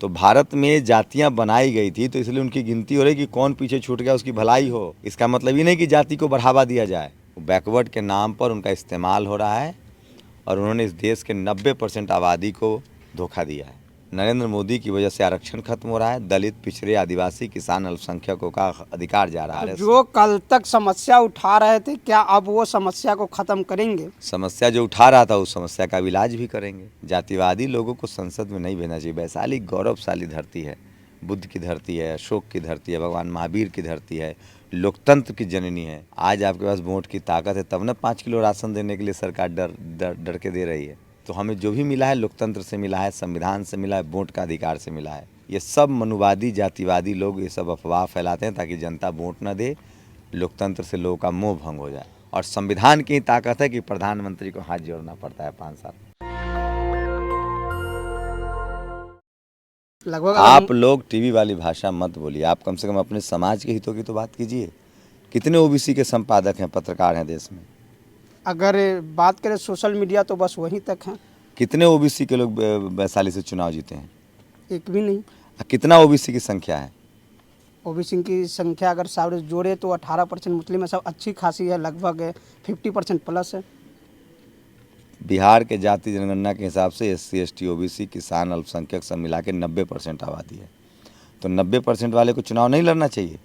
तो भारत में जातियां बनाई गई थी तो इसलिए उनकी गिनती हो रही कि कौन पीछे छूट गया उसकी भलाई हो। इसका मतलब ये नहीं कि जाति को बढ़ावा दिया जाए। बैकवर्ड के नाम पर उनका इस्तेमाल हो रहा है और उन्होंने इस देश के 90% आबादी को धोखा दिया है। नरेंद्र मोदी की वजह से आरक्षण खत्म हो रहा है, दलित, पिछड़े, आदिवासी, किसान, अल्पसंख्यकों का अधिकार जा रहा है। जो कल तक समस्या उठा रहे थे, क्या अब वो समस्या को खत्म करेंगे? समस्या जो उठा रहा था उस समस्या का इलाज भी करेंगे। जातिवादी लोगों को संसद में नहीं भेजना चाहिए। वैशाली गौरवशाली धरती है, बुद्ध की धरती है, अशोक की धरती है, भगवान महावीर की धरती है, लोकतंत्र की जननी है। आज आपके पास वोट की ताकत है तब ना 5 किलो राशन देने के लिए सरकार डर के दे रही है। तो हमें जो भी मिला है लोकतंत्र से मिला है, संविधान से मिला है, वोट का अधिकार से मिला है। ये सब मनुवादी जातिवादी लोग ये सब अफवाह फैलाते हैं ताकि जनता वोट न दे, लोकतंत्र से लोगों का मोह भंग हो जाए। और संविधान की ताकत है कि प्रधानमंत्री को हाथ जोड़ना पड़ता है 5 साल। लगभग आप लोग टीवी वाली भाषा मत बोलिए, आप कम से कम अपने समाज के हितों की तो बात कीजिए। कितने ओबीसी के संपादक हैं, पत्रकार हैं देश में? अगर बात करें सोशल मीडिया तो बस वहीं तक है। कितने ओबीसी के लोग वैशाली से चुनाव जीते हैं? एक भी नहीं। कितना ओबीसी की संख्या है? ओबीसी की संख्या अगर सारे जोड़े तो 18% मुस्लिम है, सब अच्छी खासी है, लगभग 50% प्लस है। बिहार के जाति जनगणना के हिसाब से SC ST ओबीसी किसान अल्पसंख्यक सब मिला के 90% आबादी है। तो 90% वाले को चुनाव नहीं लड़ना चाहिए,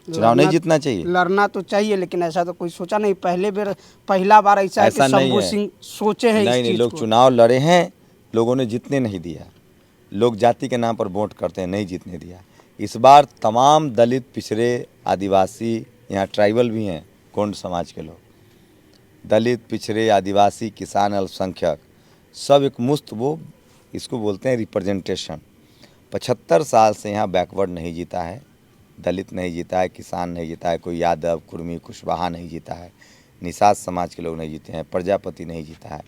चुनाव नहीं जीतना चाहिए? लड़ना तो चाहिए, लेकिन ऐसा तो कोई सोचा नहीं। पहला बार ऐसा है कि शंभू सिंह सोचे हैं। नहीं, लोग चुनाव लड़े हैं, लोगों ने जीतने नहीं दिया। लोग जाति के नाम पर वोट करते हैं, नहीं जीतने दिया। इस बार तमाम दलित, पिछड़े, आदिवासी, यहाँ ट्राइबल भी हैं, कोंड समाज के लोग, दलित, पिछड़े, आदिवासी, किसान, अल्पसंख्यक सब एक मुश्त, वो इसको बोलते हैं रिप्रेजेंटेशन। 75 साल से यहाँ बैकवर्ड नहीं जीता है, दलित नहीं जीता है, किसान नहीं जीता है, कोई यादव, कुर्मी, कुशवाहा नहीं जीता है, निषाद समाज के लोग नहीं जीते हैं, प्रजापति नहीं जीता है।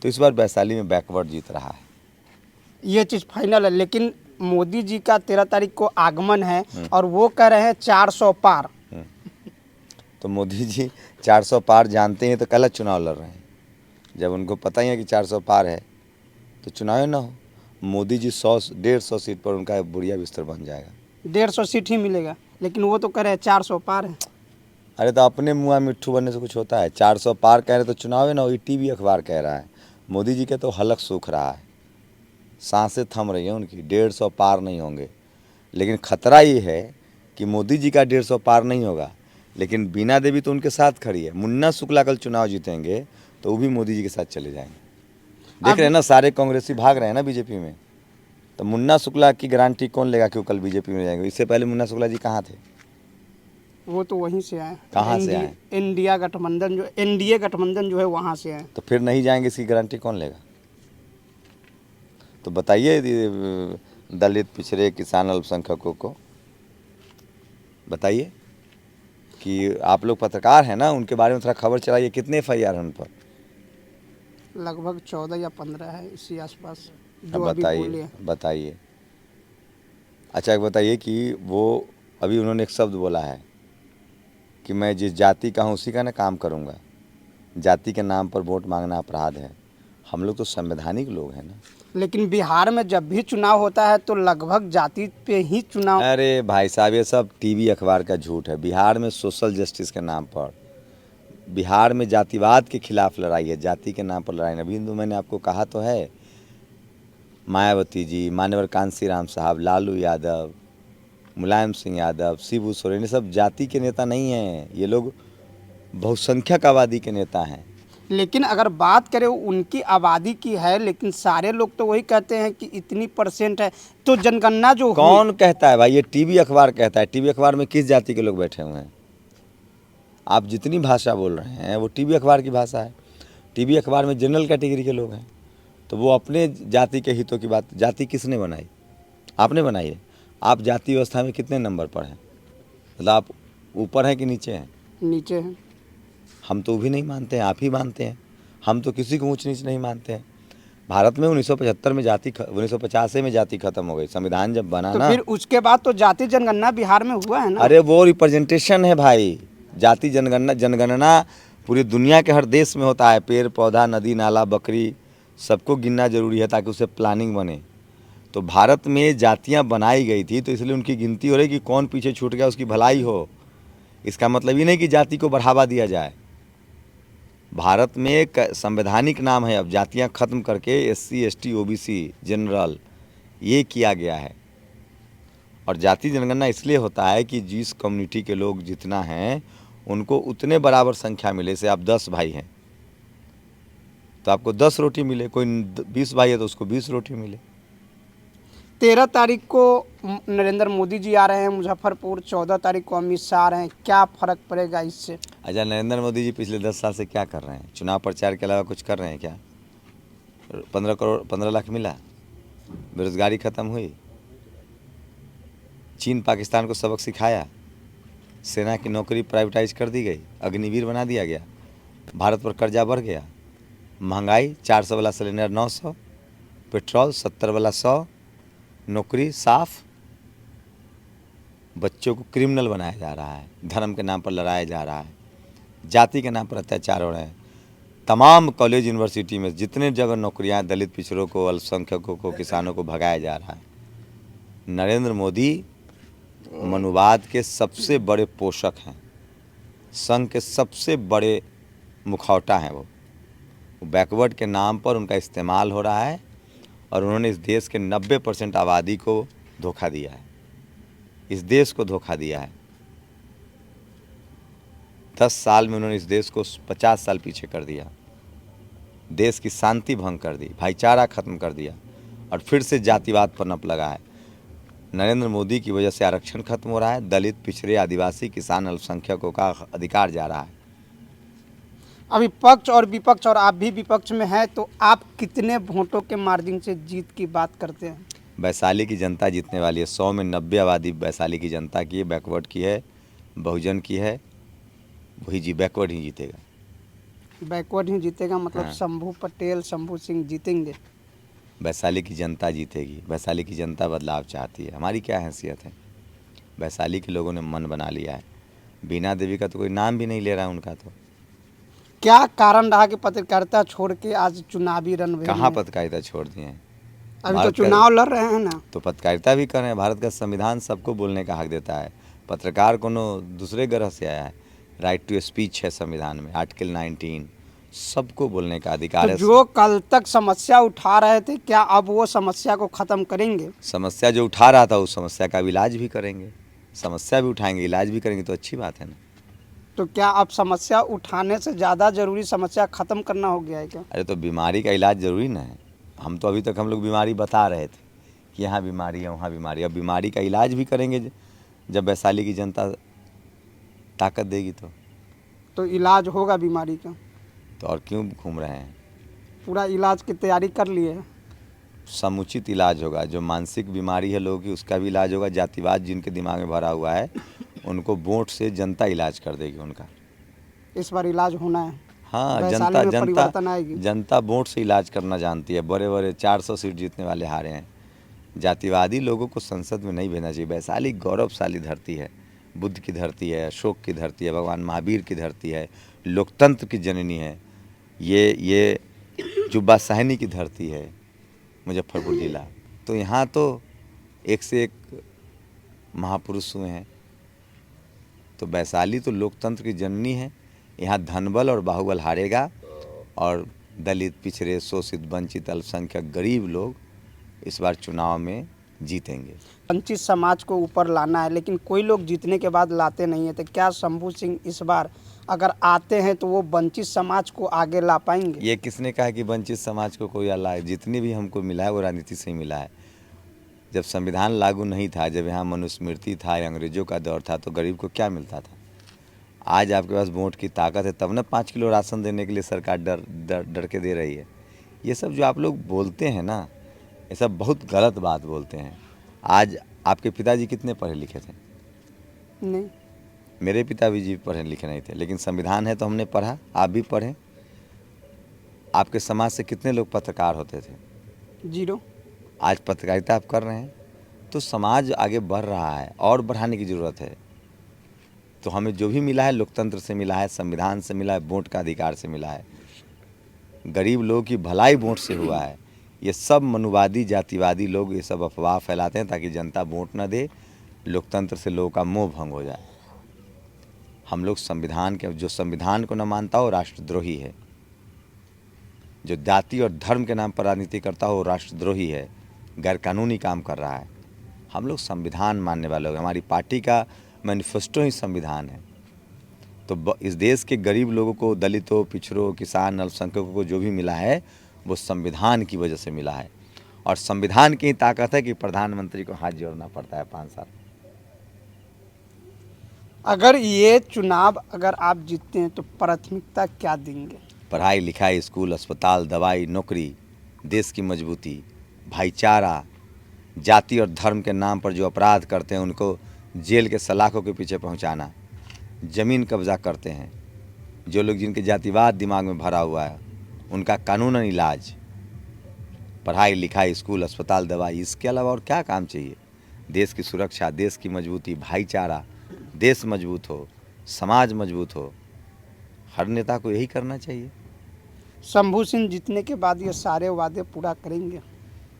तो इस बार वैशाली में बैकवर्ड जीत रहा है, ये चीज़ फाइनल है। लेकिन मोदी जी का 13 तारीख को आगमन है और वो कह रहे हैं 400 पार। तो मोदी जी 400 पार जानते हैं तो गलत चुनाव लड़ रहे हैं। जब उनको पता ही है कि 400 पार है तो चुनाव ना हो। मोदी जी 100-150 सीट पर उनका बुढ़िया बिस्तर बन जाएगा। 150 सीट ही मिलेगा, लेकिन वो तो कह रहे हैं 400 पार है। अरे तो अपने मुँह मिट्ठू बनने से कुछ होता है? 400 पार कह रहे तो चुनाव ना हो। ये टीवी अखबार कह रहा है। मोदी जी के तो हलक सूख रहा है, सांसें थम रही हैं उनकी। 150 पार नहीं होंगे, लेकिन खतरा ये है कि मोदी जी का 150 पार नहीं होगा, लेकिन बीना देवी तो उनके साथ खड़ी है। मुन्ना शुक्ला कल चुनाव जीतेंगे तो वो भी मोदी जी के साथ चले जाएंगे। देख रहे हैं ना, सारे कांग्रेसी भाग रहे हैं ना बीजेपी में। तो मुन्ना शुक्ला की गारंटी कौन लेगा कि वो कल बीजेपी में जाएंगे? इससे पहले मुन्ना शुक्ला जी कहाँ थे? वो तो वहीं से आए। कहाँ से आए? एनडीए गठबंधन जो है वहाँ से आए। तो फिर नहीं जाएंगे, इसकी गारंटी कौन लेगा? तो बताइए दलित, पिछड़े, किसान, अल्पसंख्यकों को बताइए कि आप लोग पत्रकार हैं ना, उनके बारे में थोड़ा खबर चलाइए। कितने FIR हैं उन पर? लगभग 14 या 15 है, इसी आसपास। बताइए। अच्छा एक बताइए कि वो अभी उन्होंने एक शब्द बोला है कि मैं जिस जाति का हूँ उसी का ना काम करूँगा। जाति के नाम पर वोट मांगना अपराध है। हम लोग तो संवैधानिक लोग हैं ना। लेकिन बिहार में जब भी चुनाव होता है तो लगभग जाति पे ही चुनाव। अरे भाई साहब, ये सब टीवी अखबार का झूठ है। बिहार में सोशल जस्टिस के नाम पर, बिहार में जातिवाद के खिलाफ लड़ाई है, जाति के नाम पर लड़ाई। अभी तो मैंने आपको कहा तो है, मायावती जी, मान्यवर कांशीराम साहब, लालू यादव, मुलायम सिंह यादव, शिबू सोरेन, ये सब जाति के नेता नहीं हैं। ये लोग बहुसंख्यक आबादी के नेता हैं। लेकिन अगर बात करें उनकी आबादी की है, लेकिन सारे लोग तो वही कहते हैं कि इतनी % है। तो जनगणना जो कौन कहता है भाई? ये टीवी अखबार कहता है। टीवी अखबार में किस जाति के लोग बैठे हुए हैं? आप जितनी भाषा बोल रहे हैं वो टीवी अखबार की भाषा है। टीवी अखबार में जनरल कैटेगरी के लोग हैं, तो वो अपने जाति के हितों की बात। जाति किसने बनाई? आपने बनाई है। आप जाति व्यवस्था में कितने नंबर पर हैं? मतलब आप ऊपर हैं कि नीचे हैं? नीचे हैं। हम तो भी नहीं मानते हैं, आप ही मानते हैं। हम तो किसी को ऊंच नीच नहीं मानते हैं। भारत में 1975 में 1985 में जाति खत्म हो गई। संविधान जब बना तो ना, फिर उसके बाद तो जाति जनगणना बिहार में हुआ है ना। अरे वो रिप्रेजेंटेशन है भाई। जाति जनगणना पूरी दुनिया के हर देश में होता है। पेड़ पौधा, नदी नाला, बकरी, सबको गिनना जरूरी है ताकि उससे प्लानिंग बने। तो भारत में जातियां बनाई गई थी तो इसलिए उनकी गिनती हो रही कि कौन पीछे छूट गया उसकी भलाई हो। इसका मतलब ये नहीं कि जाति को बढ़ावा दिया जाए। भारत में एक संवैधानिक नाम है, अब जातियां खत्म करके SC ST OBC जनरल ये किया गया है। और जाति जनगणना इसलिए होता है कि जिस कम्युनिटी के लोग जितना हैं उनको उतने बराबर संख्या मिले। जैसे आप 10 भाई हैं तो आपको 10 रोटी मिले, कोई 20 भाई है तो उसको 20 रोटी मिले। 13 तारीख को नरेंद्र मोदी जी आ रहे हैं मुजफ्फरपुर, 14 तारीख को अमित शाह आ रहे हैं, क्या फर्क पड़ेगा इससे? अच्छा, नरेंद्र मोदी जी पिछले 10 साल से क्या कर रहे हैं? चुनाव प्रचार के अलावा कुछ कर रहे हैं क्या? 15 लाख मिला, बेरोजगारी खत्म हुई, चीन पाकिस्तान को सबक सिखाया, सेना की नौकरी प्राइवेटाइज कर दी गई, अग्निवीर बना दिया गया, भारत पर कर्जा बढ़ गया, महंगाई 400 वाला सिलेंडर 900, पेट्रोल 70 वाला 100, नौकरी साफ, बच्चों को क्रिमिनल बनाया जा रहा है, धर्म के नाम पर लड़ाया जा रहा है, जाति के नाम पर अत्याचार हो रहे हैं। तमाम कॉलेज यूनिवर्सिटी में जितने जगह नौकरियां दलित पिछड़ों को, अल्पसंख्यकों को, किसानों को भगाया जा रहा है। नरेंद्र मोदी मनुवाद के सबसे बड़े पोषक हैं, संघ के सबसे बड़े मुखौटा हैं। वो बैकवर्ड के नाम पर उनका इस्तेमाल हो रहा है और उन्होंने इस देश के 90% आबादी को धोखा दिया है, इस देश को धोखा दिया है। 10 साल में उन्होंने इस देश को 50 साल पीछे कर दिया, देश की शांति भंग कर दी, भाईचारा खत्म कर दिया और फिर से जातिवाद पनप लगा है। नरेंद्र मोदी की वजह से आरक्षण खत्म हो रहा है, दलित, पिछड़े, आदिवासी, किसान, अल्पसंख्यकों का अधिकार जा रहा है। अभी पक्ष और विपक्ष, और आप भी विपक्ष में हैं, तो आप कितने वोटों के मार्जिन से जीत की बात करते हैं? वैशाली की जनता जीतने वाली है। 100 में 90 आबादी वैशाली की जनता की है, बैकवर्ड की है, बहुजन की है, वही जी बैकवर्ड ही जीतेगा। बैकवर्ड ही जीतेगा मतलब हाँ। शंभू पटेल, शंभू सिंह जीतेंगे? वैशाली की जनता जीतेगी। वैशाली की जनता बदलाव चाहती है। हमारी क्या हैसियत है? वैशाली के लोगों ने मन बना लिया है। बीना देवी का तो कोई नाम भी नहीं ले रहा है उनका। तो क्या कारण रहा कि पत्रकारिता छोड़ के आज चुनावी रणभेद कहाँ में? पत्रकारिता छोड़ दिए हैं? अभी तो भारत का- चुनाव लड़ रहे हैं ना। तो पत्रकारिता भी कर रहे हैं। भारत का संविधान सबको बोलने का हक देता है। पत्रकार कोनो दूसरे ग्रह से आया है? राइट टू स्पीच है संविधान में, आर्टिकल 19, सबको बोलने का अधिकार तो है। जो कल तक समस्या उठा रहे थे, क्या अब वो समस्या को खत्म करेंगे? समस्या जो उठा रहा था उस समस्या का भी इलाज भी करेंगे। समस्या भी उठाएंगे, इलाज भी करेंगे, तो अच्छी बात है ना। तो क्या अब समस्या उठाने से ज़्यादा जरूरी समस्या खत्म करना हो गया है क्या? अरे तो बीमारी का इलाज ज़रूरी ना है। हम तो अभी तक हम लोग बीमारी बता रहे थे कि यहाँ बीमारी है, वहाँ बीमारी है। अब बीमारी का इलाज भी करेंगे जब वैशाली की जनता ताकत देगी तो इलाज होगा बीमारी का? तो और क्यों घूम रहे हैं? पूरा इलाज की तैयारी कर लिए है? समुचित इलाज होगा। जो मानसिक बीमारी है लोगों की उसका भी इलाज होगा। जातिवाद जिनके दिमाग में भरा हुआ है उनको वोट से जनता इलाज कर देगी उनका। इस बार इलाज होना है। हाँ, वैशाली में परिवर्तन आएगी। जनता वोट से इलाज करना जानती है। बड़े बड़े 400 सीट जीतने वाले हारे हैं। जातिवादी लोगों को संसद में नहीं भेजना चाहिए। वैशाली गौरवशाली धरती है, बुद्ध की धरती है, अशोक की धरती है, भगवान महावीर की धरती है, लोकतंत्र की जननी है। ये जुब्बा साहनी की धरती है, मुजफ्फरपुर जिला। तो यहाँ तो एक से एक महापुरुष हुए हैं। तो वैशाली तो लोकतंत्र की जननी है। यहाँ धनबल और बाहुबल हारेगा और दलित, पिछड़े, शोषित, वंचित, अल्पसंख्यक, गरीब लोग इस बार चुनाव में जीतेंगे। वंचित समाज को ऊपर लाना है, लेकिन कोई लोग जीतने के बाद लाते नहीं है। तो क्या शंभू सिंह इस बार अगर आते हैं तो वो वंचित समाज को आगे ला पाएंगे? ये किसने कहा कि वंचित समाज को कोई लाए? जितनी भी हमको मिला है वो राजनीति से ही मिला है। जब संविधान लागू नहीं था, जब यहाँ मनुस्मृति था, अंग्रेजों का दौर था, तो गरीब को क्या मिलता था? आज आपके पास वोट की ताकत है तब ना 5 किलो राशन देने के लिए सरकार डर के दे रही है। ये सब जो आप लोग बोलते हैं ना, ये सब बहुत गलत बात बोलते हैं। आज आपके पिताजी कितने पढ़े लिखे थे? नहीं। मेरे पिता जी पढ़े लिखे नहीं थे, लेकिन संविधान है तो हमने पढ़ा, आप भी पढ़ें। आपके समाज से कितने लोग पत्रकार होते थे? 0। आज पत्रकारिता आप कर रहे हैं तो समाज आगे बढ़ रहा है और बढ़ाने की ज़रूरत है। तो हमें जो भी मिला है लोकतंत्र से मिला है, संविधान से मिला है, वोट का अधिकार से मिला है। गरीब लोगों की भलाई वोट से हुआ है। ये सब मनुवादी जातिवादी लोग ये सब अफवाह फैलाते हैं ताकि जनता वोट न दे, लोकतंत्र से लोगों का मोह भंग हो जाए। हम लोग संविधान के, जो संविधान को न मानता हो राष्ट्रद्रोही है, जो जाति और धर्म के नाम पर राजनीति करता हो राष्ट्रद्रोही है, गैरकानूनी काम कर रहा है। हम लोग संविधान मानने वाले लोग, हमारी पार्टी का मैनिफेस्टो ही संविधान है। तो इस देश के गरीब लोगों को, दलितों, पिछड़ों, किसान, अल्पसंख्यकों को जो भी मिला है वो संविधान की वजह से मिला है। और संविधान की ताकत है कि प्रधानमंत्री को हाथ जोड़ना पड़ता है 5 साल। अगर ये चुनाव अगर आप जीतते हैं तो प्राथमिकता क्या देंगे? पढ़ाई लिखाई, स्कूल, अस्पताल, दवाई, नौकरी, देश की मजबूती, भाईचारा, जाति और धर्म के नाम पर जो अपराध करते हैं उनको जेल के सलाखों के पीछे पहुंचाना, ज़मीन कब्जा करते हैं जो लोग, जिनके जातिवाद दिमाग में भरा हुआ है, उनका कानूनन इलाज, पढ़ाई लिखाई, स्कूल, अस्पताल, दवाई, इसके अलावा और क्या काम चाहिए? देश की सुरक्षा, देश की मजबूती, भाईचारा, देश मजबूत हो, समाज मजबूत हो, हर नेता को यही करना चाहिए। शंभू सिंह जीतने के बाद ये सारे वादे पूरा करेंगे?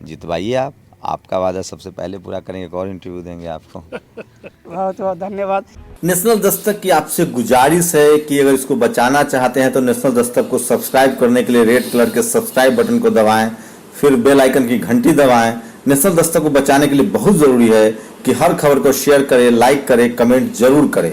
जितवाइए आप, आपका वादा सबसे पहले पूरा करेंगे, एक और इंटरव्यू देंगे आपको। बहुत बहुत धन्यवाद। नेशनल दस्तक की आपसे गुजारिश है कि अगर इसको बचाना चाहते हैं तो नेशनल दस्तक को सब्सक्राइब करने के लिए रेड कलर के सब्सक्राइब बटन को दबाएं, फिर बेल आइकन की घंटी दबाएं। नेशनल दस्तक को बचाने के लिए बहुत ज़रूरी है कि हर खबर को शेयर करें, लाइक करें, कमेंट जरूर करें।